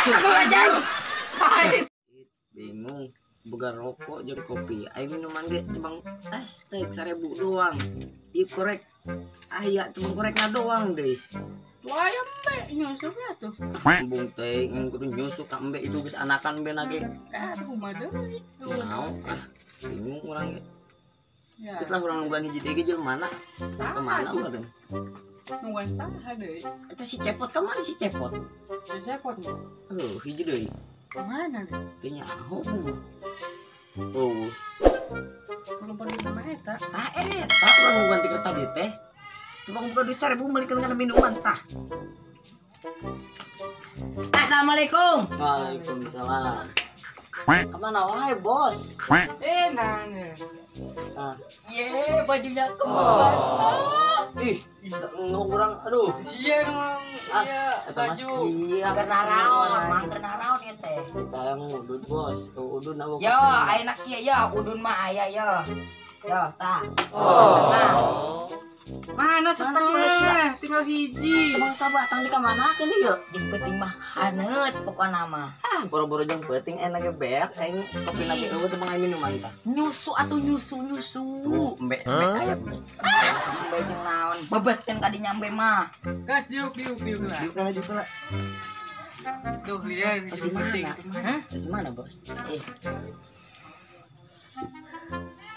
Satu aja. Bingung. Boga rokok jeung kopi. Ayo minuman ge cuma es teh 1000 doang. Ieu korek aya cuma korekna doang deh. Wah, embe nyusuknya tuh. Embung teh kudu nyusuk ka embe itu geus anakan be lagi. Aduh, mah deui. Naon bingung urang ge. Ya. Kita urang ngobani hiji ge jelema mana? Kemana urang? Nungguan saha deui. Eta si cepot kemana si cepot? Cepot. Hiji deui. Kemana deui? Kayaknya oh. Belum pergi sama eta. Eta urang ngobani ti tadi teh. Coba buka duit 1000 belikan kana minuman tah. Assalamualaikum. Waalaikumsalam. Kemana wae bos? Nanya. Ah. Ye, bajunya kembar. Ih, ngurang aduh. Iya emang, iya baju. Karena raon ya teh. Kita yang udun bos, udun aku. Yo, enak ya, yo, udun mah aya yo. Yo, tah. Mana setengah? Tinggal hiji. Emang sabatang di kamana kan ieu? Jeung peuting mah haneut pokona mah. Boro-boro jeung peuting enak ge beak aing kopi lagi eueuh teh mangan minuman tah. Nyusu atuh nyusu. Embe aya embe. Embe jeung naon? Bebeskeun ka dinya embe mah. Gas diuk lah. Juga lah. Tuh lihat Di mana? Hah? Di mana bos?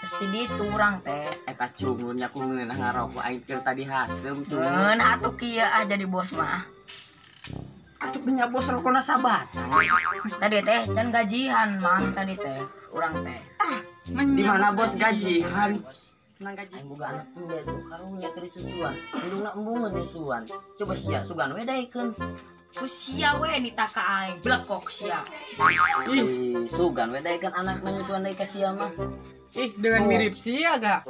Pasti ditu urang teh. Eta cungun nya ku ngeunah ngarokok aing keur tadi hasem cungun. Ngeun atuh kieu aja di bos mah. Atuh nya bos rokona sabat. Tadi teh can gajian mang tadi teh. Urang teh. Di mana bos gajian? Nang gaji boga anak muda tuh karunya teri susuan. Indungna embungeun susuan. Coba sia sugan we daekeun. Ku sia we nita ka aing blekok sia. Ih, sugan we daekeun anakna nyusuan deui ka sia mah. Ih, dengan mirip sih agak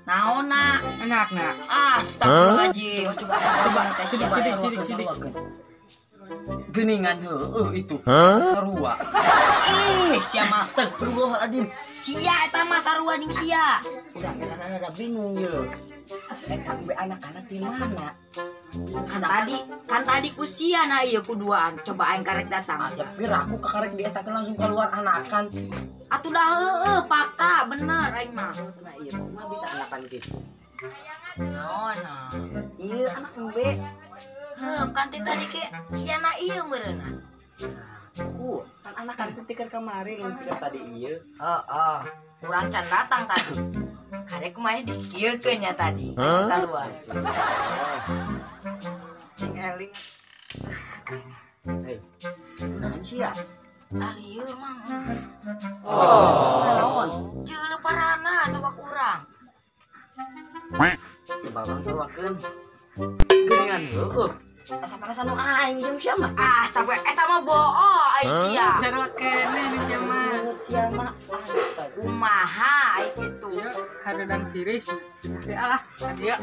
Naonna? enaknya. Astagfirullahaladzim. Coba teh sia Sidik. Geningan heueuh itu. Sarua. Ih, sia mah. Astagfirullahaladzim. Sia eta mah sarua jeung sia. Udah rada bingung ye. Eta be anak-anak di mana? Kan tadi ku sia na ieu kuduaan. Coba aing karek datang. Tapi ragu kakarek di eta langsung keluar anakan. Atuh dah heueuh pakta bener aing mah. Nah iya mah bisa anakan gitu. Naonna? Iya anak embe. Kan tadi ke sia na ieu meureunna. Kan anakan ketika kemarin yang tidak tadi iya. Kurang can datang tadi. Karek mah dikieukeun nya tadi. Keluar. Cing eling. Hei. Naon sia? Tadi ieu mah. Naon? Ceuleuh parana sabak urang. Coba bang sawakeun. Geningan heueuh. Asa parasan nu aing jeung sia mah. Astaga, eta mah boo ai sia. Cara kene nih sama. Menurut sia mah. Kumaha ai kitu. Ya, ada dan tiris. Ya lah, dia.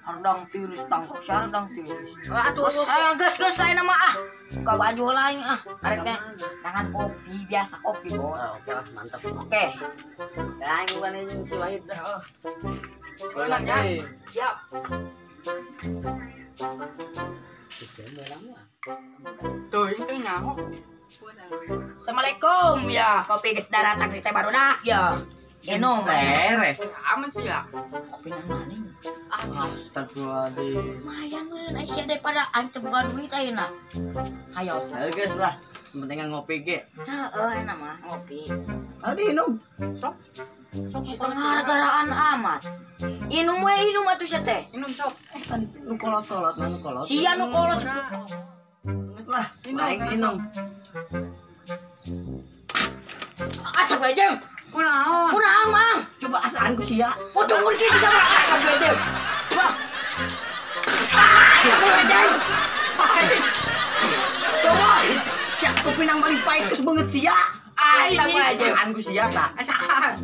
Ardang tiris tangkap sardang tiris. Atuh saya gas saya nama Buka baju lain Kareknya tangan kopi biasa kopi bos. Oke lah mantap. Oke. Aing bukan jeung si Wahid dah. Pulang ya. Siap. Tuh, itu nyaho. Assalamualaikum ya. Kopi geus datang di teh barudak ya. Minum Tere. Aman sih ya. kopi nang maning. Astagfirullahaladzim. Lumayan meureun ai sia daripada aing teu boga duit ayeuna. Hayo. Ayo guys lah. Penting ngopi ge. Heeh, enak mah ngopi. Adi minum. Sok. Penghargaan amat. Inum we inum atuh sia teh. Minum sok. Kan nu kolot-kolot, nu kolot. Sia nu kolot. Lah, aing minum. Asap aja. Kunaon? Kunaon, Mang? Coba asaan ku sia. Oh, tunggu kitu sama asap aja. Coba. Asap aja. Coba. Siap ku pinang balik pahit geus beungeut sia. Asap aja. Asaan ku sia tah. Asaan.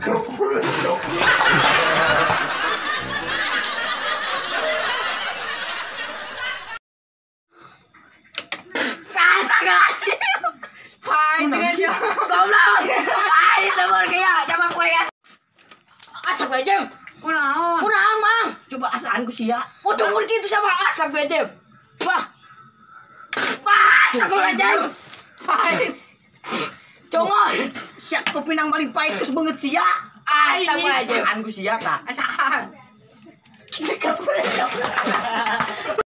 Goblok. Ai sabur kieu, coba kowe asap aja. Kunaon? Kunaon, Mang? Coba asaan ku sia. Oh, tunggu kitu sama asap aja. Wah. Satu aja. Pahit. Congon. Siap kopi nang paling pahit kus banget sia. Astaga aja. Saan ku sia ta. Asaan.